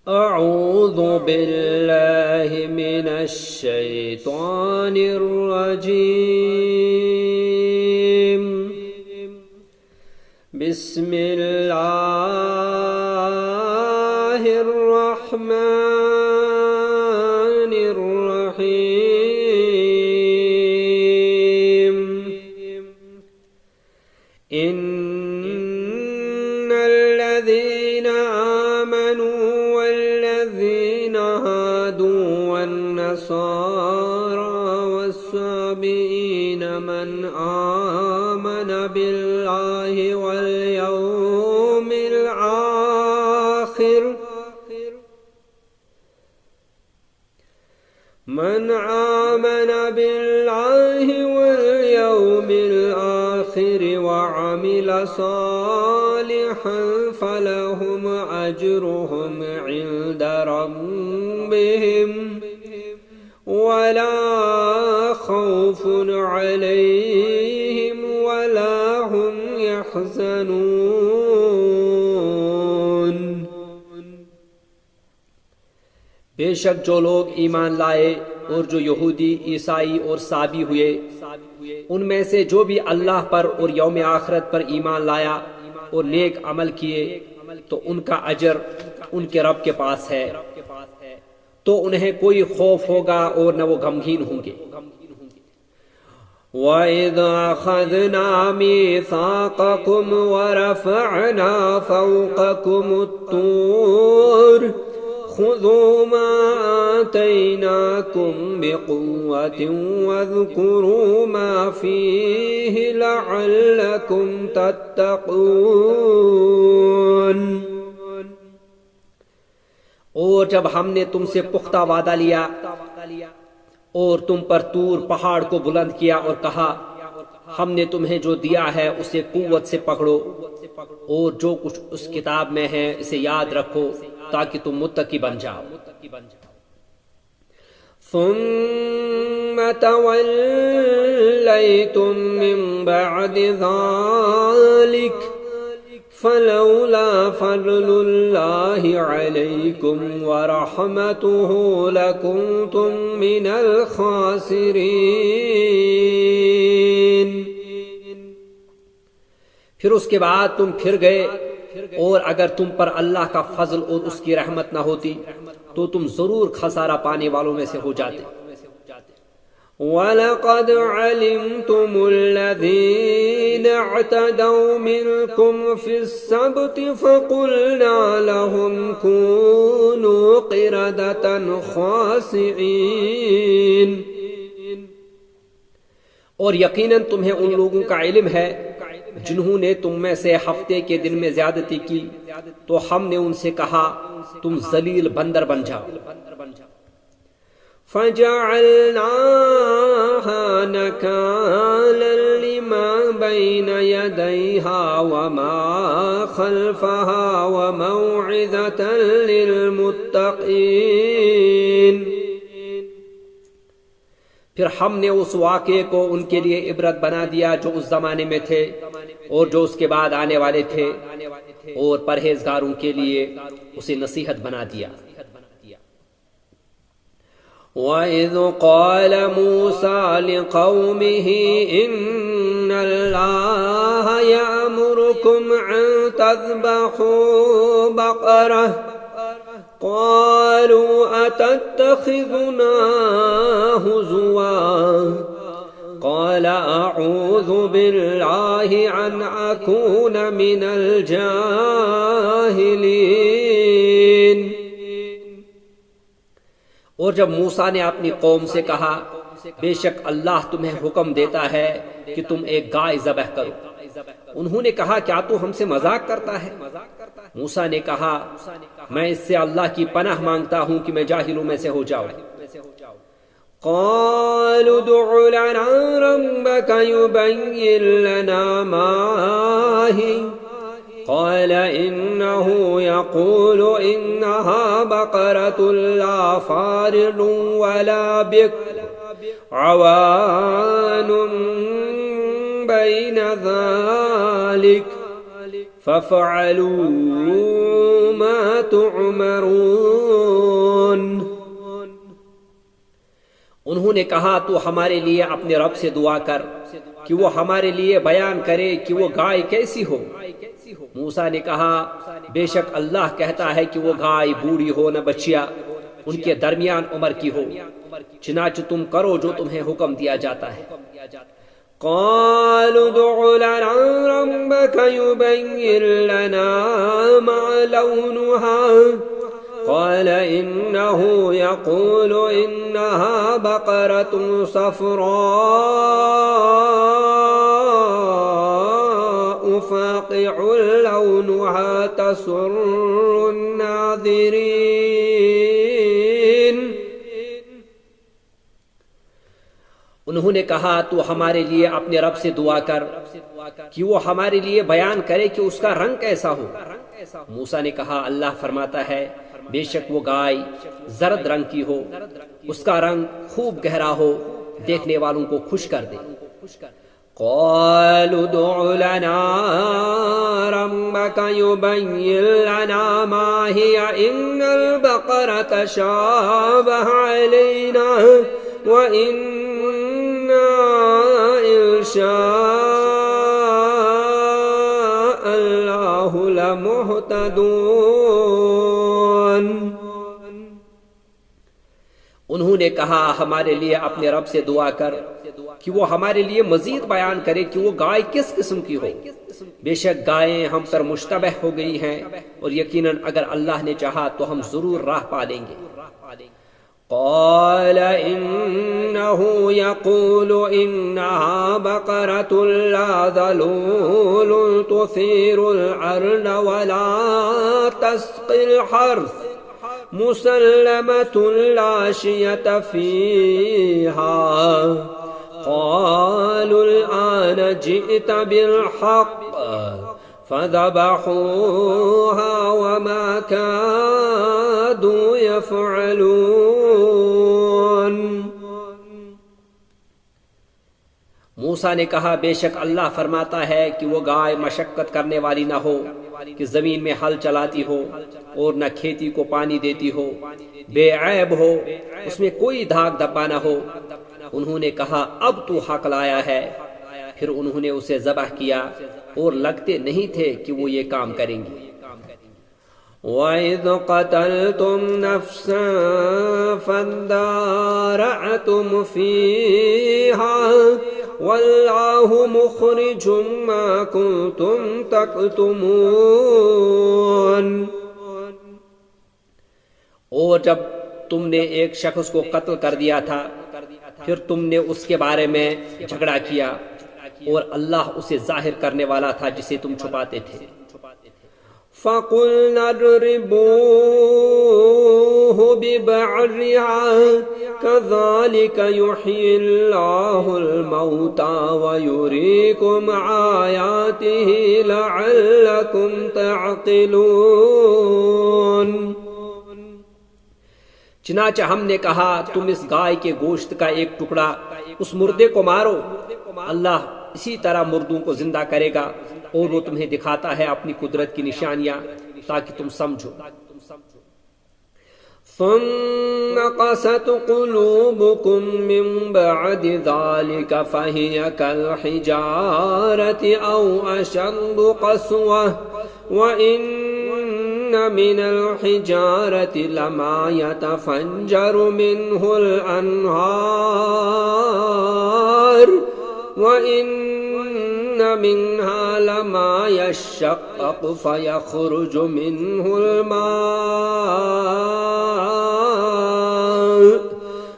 اعوذ باللہ من الشیطان الرجیم بسم اللہ الرحمن الرحیم ان الذین آمنوا والذین هادوا والنصارى والصابئین من آمن باللہ واليوم الآخر من آمن باللہ واليوم الآخر وعمل صالحا فلهم أجرهم عند ربهم ولا خوف عليهم ولا هم يحزنون۔ بے شک جو لوگ ایمان لائے اور جو یہودی عیسائی اور صابی ہوئے ان میں سے جو بھی اللہ پر اور یوم آخرت پر ایمان لایا اور نیک عمل کیے تو ان کا اجر ان کے رب کے پاس ہے، تو انہیں کوئی خوف ہوگا اور نہ وہ غمگین ہوں گے۔ وَإِذْ أَخَذْنَا مِيثَاقَكُمْ وَرَفَعْنَا فَوْقَكُمُ الطُّورَ خُذُوا مَا آتَيْنَاكُمْ بِقُوَّةٍ وَاذْكُرُوا مَا فِيهِ لَعَلَّكُمْ تَتَّقُونَ۔ اور جب ہم نے تم سے پختہ وعدہ لیا اور تم پر طور پہاڑ کو بلند کیا اور کہا ہم نے تمہیں جو دیا ہے اسے قوت سے پکڑو اور جو کچھ اس کتاب میں ہے اسے یاد رکھو تاکہ تم متقی بن جاؤ۔ ثم توليتم من بعد ذلك فلولا فضل الله عليكم ورحمته لكنتم من الخاسرين۔ پھر اس کے بعد تم پھر گئے، اور اگر تم پر اللہ کا فضل اور اس کی رحمت نہ ہوتی تو تم ضرور خسارہ پانے والوں میں سے ہو جاتے۔ وَلَقَدْ عَلِمْتُمُ الَّذِينَ اعْتَدَوْا مِنْكُمْ فِي السَّبْتِ فَقُلْنَا لَهُمْ كُونُوا قِرَدَةً خَاسِئِينَ۔ اور یقیناً تمہیں ان لوگوں کا علم ہے جنہوں نے تم میں سے ہفتے کے دن میں زیادتی کی تو ہم نے ان سے کہا تم ذلیل بندر بن جاؤ۔ فَجَعَلْنَاهَا نَكَالًا لِمَا بَيْنَ يَدَيْهَا وَمَا خَلْفَهَا وَمَوْعِظَةً لِلْمُتَّقِينَ۔ پھر ہم نے اس واقعے کو ان کے لیے عبرت بنا دیا جو اس زمانے میں تھے اور جو اس کے بعد آنے والے تھے، اور پرہیزگاروں کے لیے اسے نصیحت بنا دیا۔ وَإِذْ قَالَ مُوسَى لِقَوْمِهِ إِنَّ اللَّهَ يَأْمُرُكُمْ أَن تَذْبَحُوا بَقَرَةً قَالُوا أَتَتَّخِذُنَا هُزُوًا قَالَ أَعُوذُ بِاللَّهِ أَنْ أَكُونَ مِنَ الْجَاهِلِينَ۔ اور جب موسیٰ نے اپنی قوم سے کہا بے شک اللہ تمہیں حکم دیتا ہے کہ تم ایک گائے ذبح کرو، انہوں نے کہا کیا تو ہم سے مذاق کرتا ہے؟ موسیٰ نے کہا میں اس سے اللہ کی پناہ مانگتا ہوں کہ میں جاہلوں میں سے ہو جاؤں۔ قالوا ادع لنا ربك يبين لنا ما هي قال إنه يقول إنها بقرة لا فارض ولا بكر عوان بين ذلك فافعلوا ما تعمرون. انہوں نے کہا تو ہمارے لیے اپنے رب سے دعا کر کہ وہ ہمارے لیے بیان کرے کہ وہ گائے کیسی ہو. موسیٰ نے کہا بے شک اللہ کہتا ہے کہ وہ گائے بوڑھی ہو نہ بچیا، ان کے درمیان عمر کی ہو، چنانچہ تم کرو جو تمہیں حکم دیا جاتا ہے. قالوا ادع لنا ربك يبين لنا ما لونها قال إنه يقول إنها بقرة صفراء فاقع لونها تسر الناظرين. انہوں نے کہا تو ہمارے لیے اپنے رب سے دعا کر کہ وہ ہمارے لیے بیان کرے کہ اس کا رنگ کیسا ہو. موسیٰ نے کہا اللہ فرماتا ہے بے شک وہ گائے زرد رنگ کی ہو، اس کا رنگ خوب گہرا ہو، دیکھنے والوں کو خوش کر دے. قالوا ادع لنا ربك يبين لنا ما هي إن البقرة شابه علينا وإنا إن شاء الله لمهتدون. انہوں نے کہا ہمارے لیے اپنے رب سے دعا کر کہ وہ ہمارے لیے مزید بیان کرے کہ وہ گائے کس قسم کی ہو. بے شک گائیں ہم پر مشتبہ ہو گئی ہیں اور یقیناً اگر اللہ نے چاہا تو ہم ضرور راہ پا لیں گے. قال إنه يقول إنها بقرة لا ذلول تثير الأرض ولا تسقي الحرث مسلمة لا شية فيها. قالوا الآن جئت بالحق فذبحوها وما كادوا يفعلون. موسیٰ نے کہا بے شک اللہ فرماتا ہے کہ وہ گائے مشقت کرنے والی نہ ہو کہ زمین میں ہل چلاتی ہو اور نہ کھیتی کو پانی دیتی ہو، بے عیب ہو، اس میں کوئی دھاگ دھبا نہ ہو. انہوں نے کہا اب تو حق لایا ہے. پھر انہوں نے اسے ذبح کیا اور لگتے نہیں تھے کہ وہ یہ کام کریں گے. وَإِذْ قَتَلْتُمْ نَفْسًا فَادَّارَأْتُمْ فِيهَا وَاللَّهُ مُخْرِجٌ مَا كُنْتُمْ تَكْتُمُونَ. اور جب تم نے ایک شخص کو قتل کر دیا تھا پھر تم نے اس کے بارے میں جھگڑا کیا اور اللہ اسے ظاہر کرنے والا تھا جسے تم چھپاتے تھے. فَقُلْنَا اضْرِبُوهُ بِبَعْضِهَا كَذَلِكَ يُحْيِي اللَّهُ الْمَوْتَى وَيُرِيكُمْ آيَاتِهِ لَعَلَّكُمْ تَعْقِلُونَ. چنانچہ ہم نے کہا تم اس گائے کے گوشت کا ایک ٹکڑا اس مردے کو مارو، اللہ اسی طرح مردوں کو زندہ کرے گا اور وہ تمہیں دکھاتا ہے اپنی قدرت کی نشانیاں تاکہ تم سمجھو. ثم قست قلوبكم من بعد ذلك فهي كالحجارة أو أشد قسوة وإن من الحجارة لما يتفجر منه الأنهار وإن منها لما يشقق فيخرج منه الماء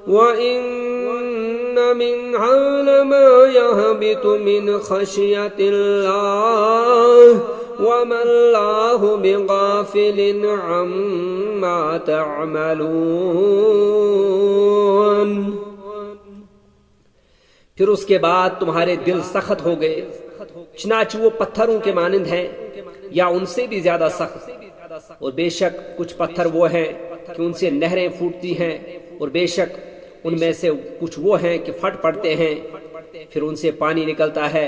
وإن منها لما يهبط من خشية الله وما الله بغافل عما تعملون. پھر اس کے بعد تمہارے دل سخت ہو گئے، چنانچہ وہ پتھروں کے مانند ہیں یا ان سے بھی زیادہ سخت. اور بے شک کچھ پتھر وہ ہیں کہ ان سے نہریں پھوٹتی ہیں اور بے شک ان میں سے کچھ وہ ہیں کہ پھٹ پڑتے ہیں پھر ان سے پانی نکلتا ہے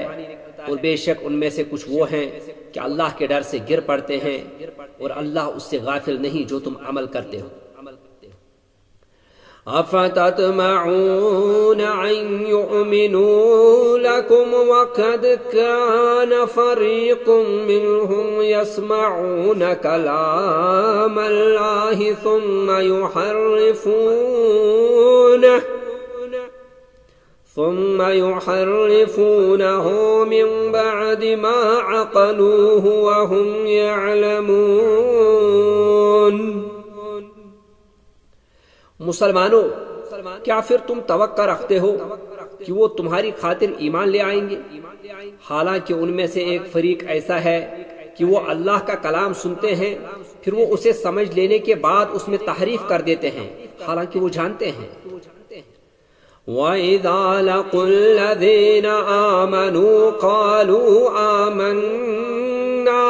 اور بے شک ان میں سے کچھ وہ ہیں کہ اللہ کے ڈر سے گر پڑتے ہیں اور اللہ اس سے غافل نہیں جو تم عمل کرتے ہو. أفتطمعون أن يؤمنوا لكم وقد كان فريق منهم يسمعون كلام الله ثم يحرفونه من بعد ما عقلوه وهم يعلمون. مسلمانوں، کیا پھر تم توقع رکھتے ہو کہ وہ تمہاری خاطر ایمان لے آئیں گے، حالانکہ ان میں سے ایک فریق ایسا ہے کہ وہ اللہ کا کلام سنتے ہیں، پھر وہ اسے سمجھ لینے کے بعد اس میں تحریف کر دیتے ہیں حالانکہ وہ جانتے ہیں. وَإِذَا لَقُوا الَّذِينَ آمَنُوا قَالُوا آمَنَّا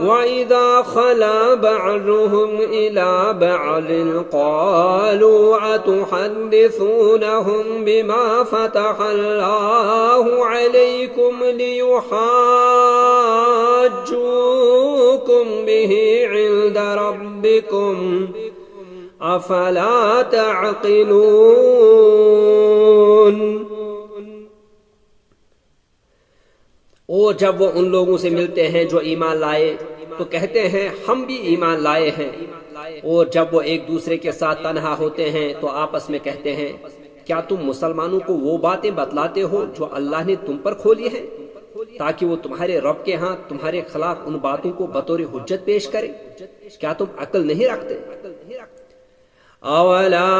وَإِذَا خَلَا بَعْضُهُمْ إِلَى بَعْضٍ قَالُوا أَتُحَدِّثُونَهُم بِمَا فَتَحَ اللَّهُ عَلَيْكُمْ لِيُحَاجُّوكُم بِهِ عِندَ رَبِّكُمْ أَفَلَا تَعْقِلُونَ. اور جب وہ ان لوگوں سے ملتے ہیں جو ایمان لائے تو کہتے ہیں ہم بھی ایمان لائے ہیں، اور جب وہ ایک دوسرے کے ساتھ تنہا ہوتے ہیں تو آپس میں کہتے ہیں کیا تم مسلمانوں کو وہ باتیں بتلاتے ہو جو اللہ نے تم پر کھولی ہیں تاکہ وہ تمہارے رب کے ہاں تمہارے خلاف ان باتوں کو بطور حجت پیش کرے؟ کیا تم عقل نہیں رکھتے؟ أَوَلَا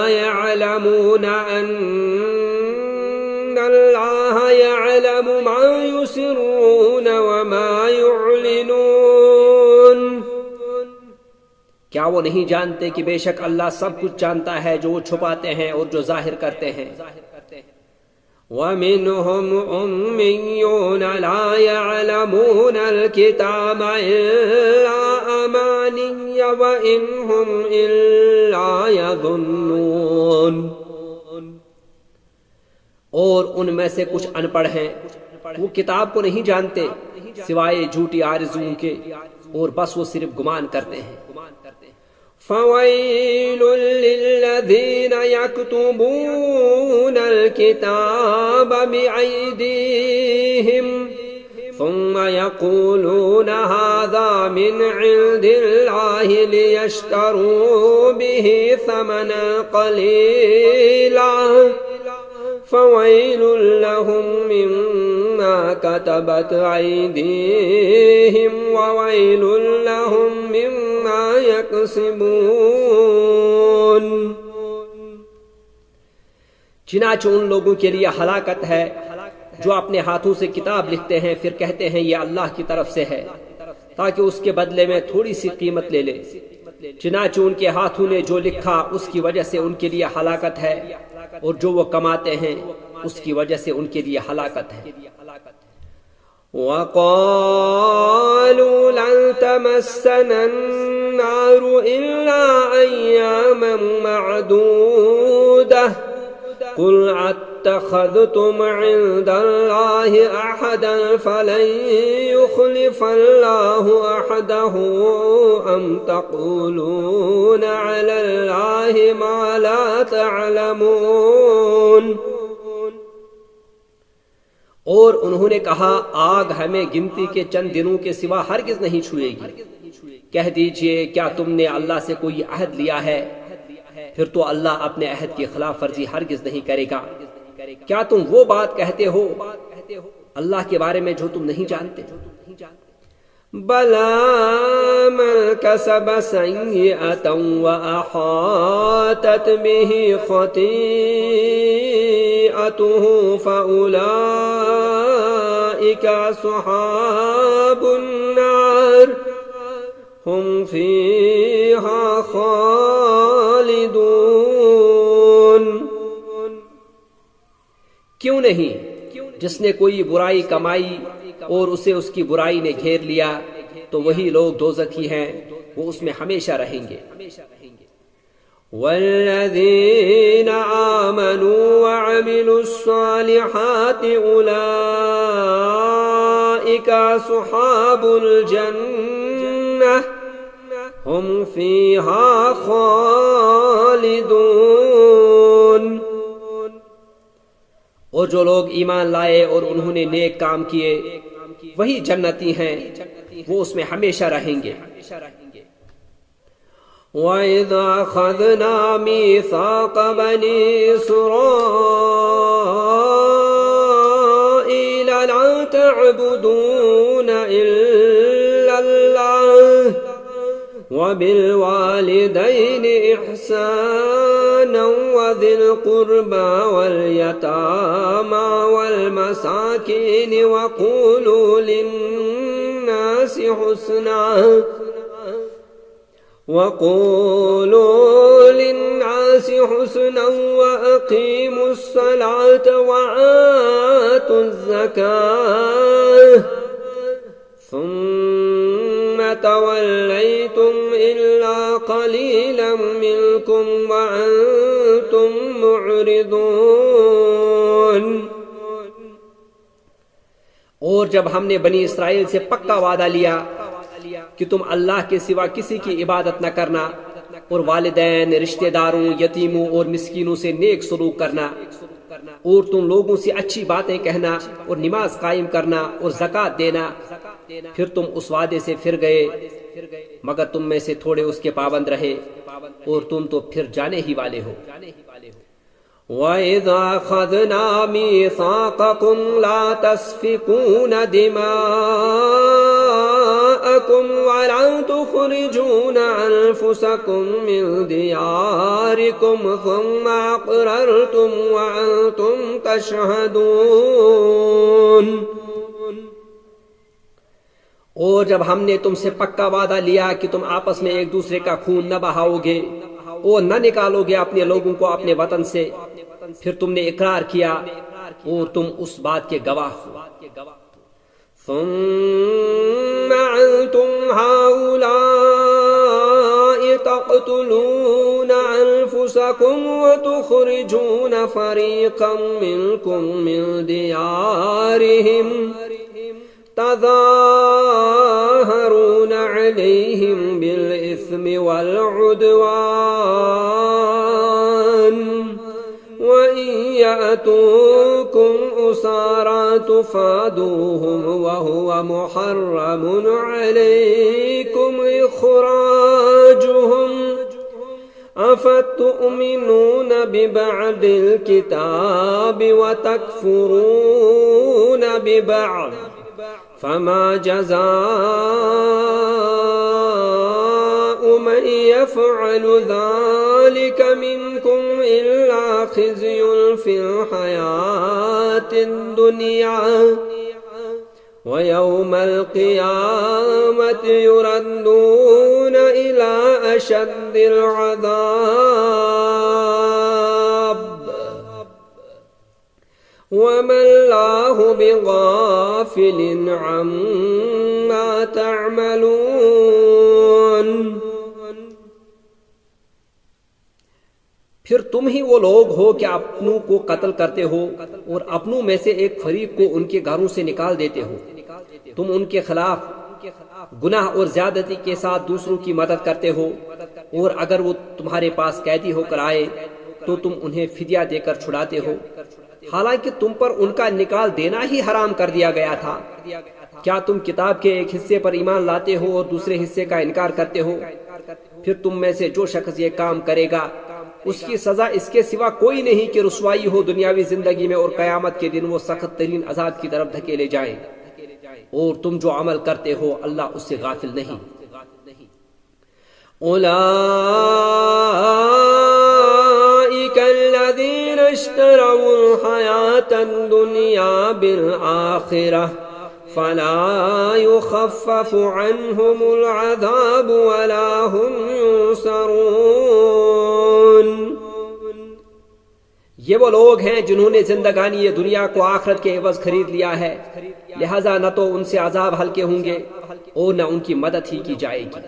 يَعْلَمُونَ أَنَّ اللَّهَ يَعْلَمُ مَا يُسِرُّونَ وَمَا يُعْلِنُونَ. کیا وہ نہیں جانتے کہ بے شک اللہ سب کچھ جانتا ہے جو وہ چھپاتے ہیں اور جو ظاہر کرتے ہیں. وَمِنْهُمْ أُمِّيُّونَ لَا يَعْلَمُونَ الْكِتَابَ إِلَّا أَمَانِيَّ وَإِنْ هُمْ إِلَّا يَظُنُّونَ. اور ان میں سے کچھ ان پڑھ ہیں، وہ کتاب کو نہیں جانتے سوائے جھوٹی آرزوؤں کے، اور بس وہ صرف گمان کرتے ہیں. فَوَيْلٌ لِّلَّذِينَ يَكْتُبُونَ الْكِتَابَ بِأَيْدِيهِمْ ثُمَّ يَقُولُونَ هَذَا مِنْ عِندِ اللَّهِ لِيَشْتَرُوا بِهِ ثَمَنًا قَلِيلًا فَوَيْلٌ لَّهُم مِّمَّا كَتَبَتْ أَيْدِيهِمْ وَوَيْلٌ لَّهُم مِّمَّا يَكْسِبُونَ. چنانچہ ان لوگوں کے لیے ہلاکت ہے جو اپنے ہاتھوں سے کتاب لکھتے ہیں پھر کہتے ہیں یہ اللہ کی طرف سے ہے تاکہ اس کے بدلے میں تھوڑی سی قیمت لے لے. چنانچہ ان کے ہاتھوں نے جو لکھا اس کی وجہ سے ان کے لیے ہلاکت ہے، اور جو وہ کماتے ہیں اس کی وجہ سے ان کے لیے ہلاکت ہے. وَقَالُوا لَن تَمَسَّنَا النَّارُ إِلَّا أَيَّامًا مَّعْدُودَةً قُلْ اتَّخَذْتُمْ عِندَ اللَّهِ أَحَدًا فَلَن يُخْلِفَ اللَّهُ أَحَدَهُ أَمْ تَقُولُونَ عَلَى اللَّهِ مَا لَا تَعْلَمُونَ. اور انہوں نے کہا آگ ہمیں گنتی کے چند دنوں کے سوا ہرگز نہیں چھوئے گی. کہہ دیجئے کیا تم نے اللہ سے کوئی عہد لیا ہے؟ پھر تو اللہ اپنے عہد کی خلاف ورزی ہرگز نہیں کرے گا. کیا تم وہ بات کہتے ہو اللہ کے بارے میں جو تم نہیں جانتے؟ بَلَى مَنْ كَسَبَ سَيِّئَةً وَأَحَاطَتْ بِهِ خَطِيئَتُهُ فَأُولَئِكَ أَصْحَابُ النَّارِ هُمْ فِيهَا خَالِدُونَ. کیوں نہیں جس نے کوئی برائی کمائی اور اسے اس کی برائی نے گھیر لیا تو وہی لوگ دوزخی ہیں، وہ اس میں ہمیشہ رہیں گے. والذین آمنوا وعملوا الصالحات أولئك أولئك أصحاب الجنة هم فيها خالدون. اور جو لوگ ایمان لائے اور انہوں نے نیک کام کیے وہی جنتی ہیں، وہ اس میں ہمیشہ رہیں گے. وَإِذْ أَخَذْنَا مِيثَاقَ بَنِي إِسْرَائِيلَ لَا تَعْبُدُونَ إِلَّا اللَّهَ وَبِالْوَالِدَيْنِ إِحْسَانًا وَذِي الْقُرْبَى وَالْيَتَامَى وَالْمَسَاكِينِ وَقُولُوا لِلنَّاسِ حُسْنًا وَأَقِيمُوا الصَّلَاةَ وَآتُوا الزَّكَاةَ ثُمَّ تَوَلَّيْتُمْ إِلَّا قَلِيلًا مِنْكُمْ وَأَنْتُمْ مُعْرِضُونَ. اور جب ہم نے بنی اسرائیل سے پکا وعدہ لیا کہ تم اللہ کے سوا کسی کی عبادت نہ کرنا اور والدین، رشتہ داروں، یتیموں اور مسکینوں سے نیک سلوک کرنا اور تم لوگوں سے اچھی باتیں کہنا اور نماز قائم کرنا اور زکوٰۃ دینا، پھر تم اس وعدے سے پھر گئے مگر تم میں سے تھوڑے اس کے پابند رہے اور تم تو پھر جانے ہی والے ہو. وَإِذْ أَخَذْنَا مِيثَاقَكُمْ لَا تَسْفِكُونَ دِمَاءَكُمْ وَلَا تُخْرِجُونَ أَنفُسَكُمْ مِنْ دِيَارِكُمْ ثُمَّ أَقْرَرْتُمْ وَأَنْتُمْ تَشْهَدُونَ. اور جب ہم نے تم سے پکا وعدہ لیا کہ تم آپس میں ایک دوسرے کا خون نہ بہاؤ گے اور نہ نکالو گے اپنے لوگوں کو اپنے وطن سے، پھر تم نے اقرار کیا اور تم اس بات کے گواہ ہو. ثم أنتم هؤلاء تقتلون أنفسكم وتخرجون فريقا منكم من ديارهم تظاهرون عليهم بالإثم والعدوان وإن يأتوكم أسارى تفادوهم وهو محرم عليكم إخراجهم أفتؤمنون ببعض الكتاب وتكفرون ببعض فما جزاء من يفعل ذلك منكم إلا خزي في الحياة الدنيا ويوم القيامة يردون إلى أشد العذاب وما الله بغافل عما تعملون. پھر تم ہی وہ لوگ ہو کہ اپنوں کو قتل کرتے ہو اور اپنوں میں سے ایک فریق کو ان کے گھروں سے نکال دیتے ہو. تم ان کے خلاف گناہ اور زیادتی کے ساتھ دوسروں کی مدد کرتے ہو، اور اگر وہ تمہارے پاس قیدی ہو کر آئے تو تم انہیں فدیہ دے کر چھڑاتے ہو، حالانکہ تم پر ان کا نکال دینا ہی حرام کر دیا گیا تھا. کیا تم کتاب کے ایک حصے پر ایمان لاتے ہو اور دوسرے حصے کا انکار کرتے ہو؟ پھر تم میں سے جو شخص یہ کام کرے گا اس کی سزا اس کے سوا کوئی نہیں کہ رسوائی ہو دنیاوی زندگی میں، اور قیامت کے دن وہ سخت ترین عذاب کی طرف دھکیلے جائیں. اور تم جو عمل کرتے ہو اللہ اس سے غافل نہیں. أولئك الذين اشتروا الحياة الدنيا بالآخرة فلا يخفف عنهم العذاب ولا هم ينصرون. یہ وہ لوگ ہیں جنہوں نے زندگانی یہ دنیا کو آخرت کے عوض خرید لیا ہے، لہذا نہ تو ان سے عذاب ہلکے ہوں گے اور نہ ان کی مدد ہی کی جائے گی.